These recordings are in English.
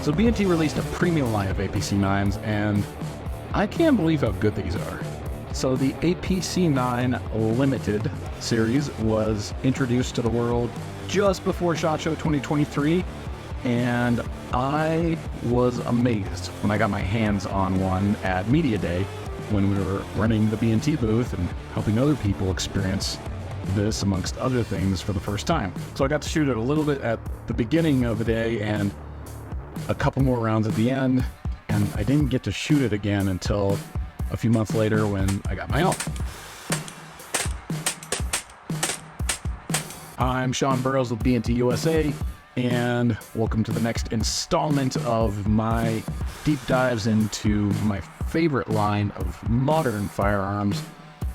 So B&T released a premium line of APC9s, and I can't believe how good these are. So the APC9 Limited series was introduced to the world just before SHOT Show 2023, and I was amazed when I got my hands on one at Media Day when we were running the B&T booth and helping other people experience this amongst other things for the first time. So I got to shoot it a little bit at the beginning of the day and a couple more rounds at the end, and I didn't get to shoot it again until a few months later when I got my own. I'm Sean Burrows with B&T USA, and welcome to the next installment of my deep dives into my favorite line of modern firearms,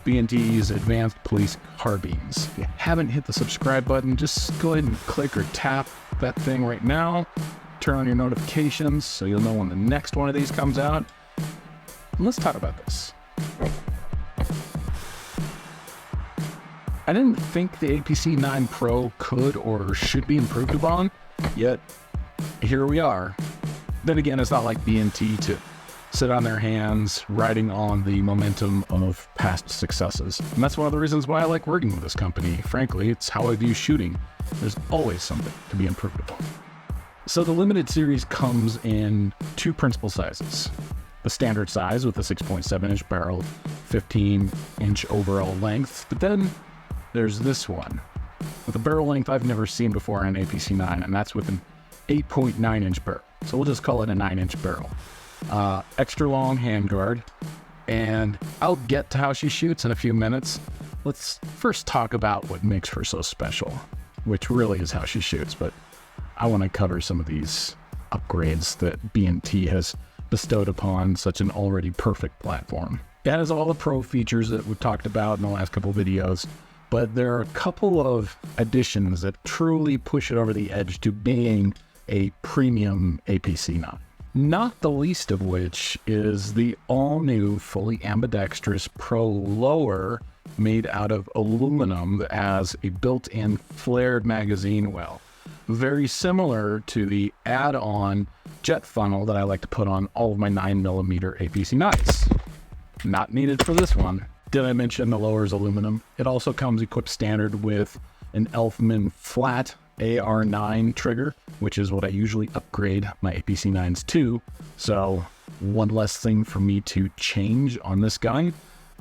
B&T's Advanced Police Carbines. If you haven't hit the subscribe button, just go ahead and click or tap that thing right now. Turn on your notifications so you'll know when the next one of these comes out. And let's talk about this. I didn't think the APC9 Pro could or should be improved upon, yet here we are. Then again, it's not like B&T to sit on their hands riding on the momentum of past successes. And that's one of the reasons why I like working with this company. Frankly, it's how I view shooting. There's always something to be improved upon. So the limited series comes in two principal sizes. The standard size with a 6.7-inch barrel, 15-inch overall length, but then there's this one with a barrel length I've never seen before on an APC9, and that's with an 8.9-inch barrel. So we'll just call it a 9-inch barrel. Extra long handguard, and I'll get to how she shoots in a few minutes. Let's first talk about what makes her so special, which really is how she shoots, but I want to cover some of these upgrades that B&T has bestowed upon such an already perfect platform. It has all the pro features that we've talked about in the last couple videos, but there are a couple of additions that truly push it over the edge to being a premium APC9. Not the least of which is the all-new, fully ambidextrous Pro lower made out of aluminum that has a built-in flared magazine well. Very similar to the add-on jet funnel that I like to put on all of my 9mm APC9s. Not needed for this one. Did I mention the lower is aluminum? It also comes equipped standard with an Elfman flat AR9 trigger, which is what I usually upgrade my APC9s to. So one less thing for me to change on this gun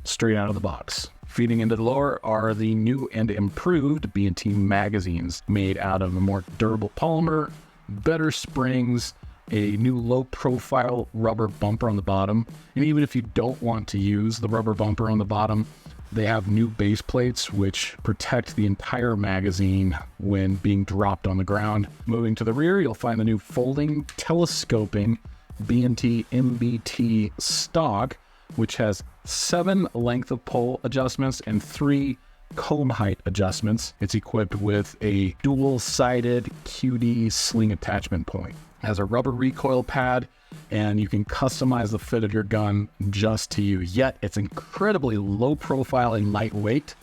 straight out of the box. Feeding into the lower are the new and improved B&T magazines made out of a more durable polymer, better springs, a new low-profile rubber bumper on the bottom. And even if you don't want to use the rubber bumper on the bottom, they have new base plates which protect the entire magazine when being dropped on the ground. Moving to the rear, you'll find the new folding, telescoping B&T MBT stock, which has 7 length of pole adjustments and 3 comb height adjustments. It's equipped with a dual-sided QD sling attachment point. It has a rubber recoil pad, and you can customize the fit of your gun just to you. Yet it's incredibly low profile and lightweight,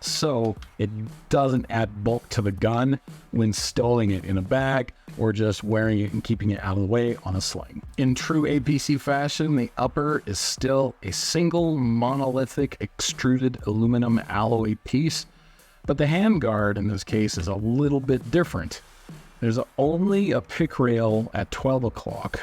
so it doesn't add bulk to the gun when stowing it in a bag or just wearing it and keeping it out of the way on a sling. In true APC fashion, the upper is still a single monolithic extruded aluminum alloy piece, but the handguard in this case is a little bit different. There's only a pick rail at 12 o'clock.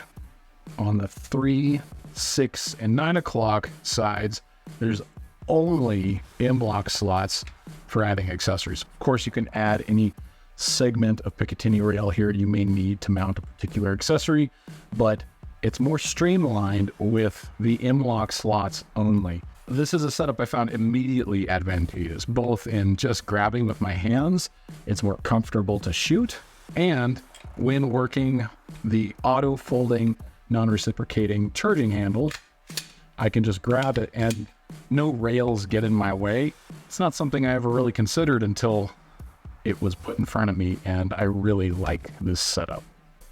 On the 3, 6, and 9 o'clock sides, there's only M-lock slots for adding accessories. Of course, you can add any segment of Picatinny rail here you may need to mount a particular accessory, but it's more streamlined with the M-lock slots only. This is a setup I found immediately advantageous, both in just grabbing with my hands, it's more comfortable to shoot, and when working the auto-folding, non-reciprocating charging handle, I can just grab it and no rails get in my way. It's not something I ever really considered until it was put in front of me, and I really like this setup.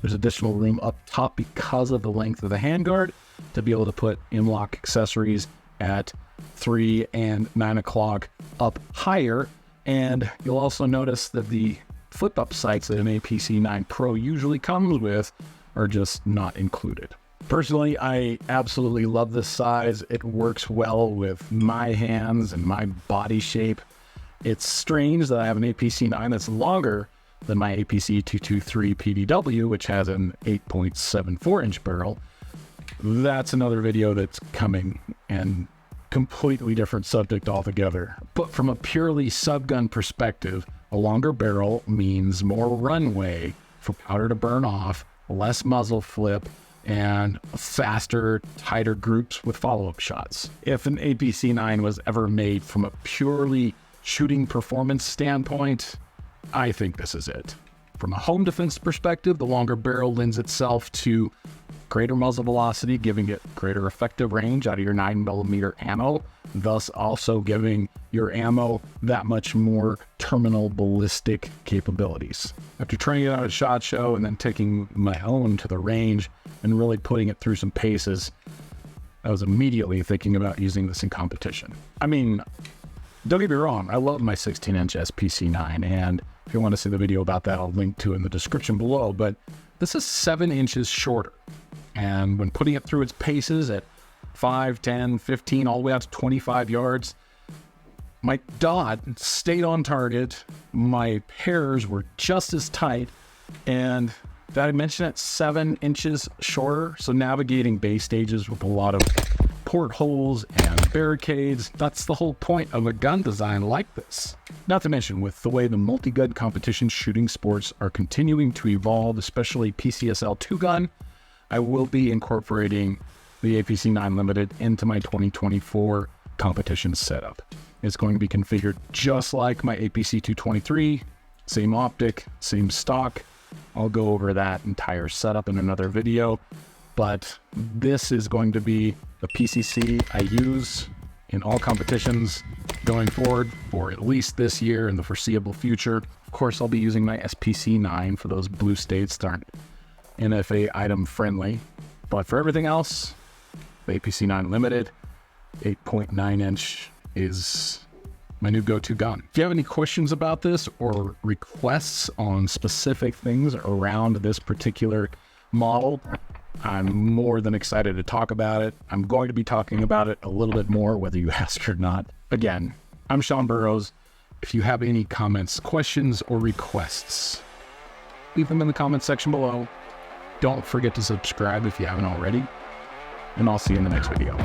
There's additional room up top because of the length of the handguard to be able to put M-lock accessories at 3 and 9 o'clock up higher. And you'll also notice that the flip-up sights that an APC9 Pro usually comes with are just not included. Personally, I absolutely love this size. It works well with my hands and my body shape. It's strange that I have an APC9 that's longer than my APC223 PDW, which has an 8.74 inch barrel. That's another video that's coming, and completely different subject altogether. But from a purely subgun perspective, a longer barrel means more runway for powder to burn off, less muzzle flip, and faster, tighter groups with follow-up shots. If an APC9 was ever made from a purely shooting performance standpoint, I think this is it. From a home defense perspective, the longer barrel lends itself to greater muzzle velocity, giving it greater effective range out of your 9mm ammo, thus also giving your ammo that much more terminal ballistic capabilities. After trying it out at SHOT Show and then taking my own to the range and really putting it through some paces, I was immediately thinking about using this in competition. I mean, don't get me wrong, I love my 16-inch SPC9, and if you want to see the video about that, I'll link to it in the description below, but this is 7 inches shorter. And when putting it through its paces at 5, 10, 15, all the way out to 25 yards, my dot stayed on target, my pairs were just as tight, and did I mention it, 7 inches shorter? So navigating base stages with a lot of portholes and barricades, that's the whole point of a gun design like this. Not to mention, with the way the multi-gun competition shooting sports are continuing to evolve, especially PCSL 2-gun, I will be incorporating the APC9 Limited into my 2024 competition setup. It's going to be configured just like my APC223, same optic, same stock. I'll go over that entire setup in another video, but this is going to be the PCC I use in all competitions going forward for at least this year and the foreseeable future. Of course, I'll be using my SPC9 for those blue states that aren't NFA item friendly, but for everything else, the APC9 Limited 8.9 inch is my new go-to gun. If you have any questions about this or requests on specific things around this particular model, I'm more than excited to talk about it. I'm going to be talking about it a little bit more, whether you ask or not. Again, I'm Sean Burrows. If you have any comments, questions, or requests, leave them in the comment section below. Don't forget to subscribe if you haven't already, and I'll see you in the next video.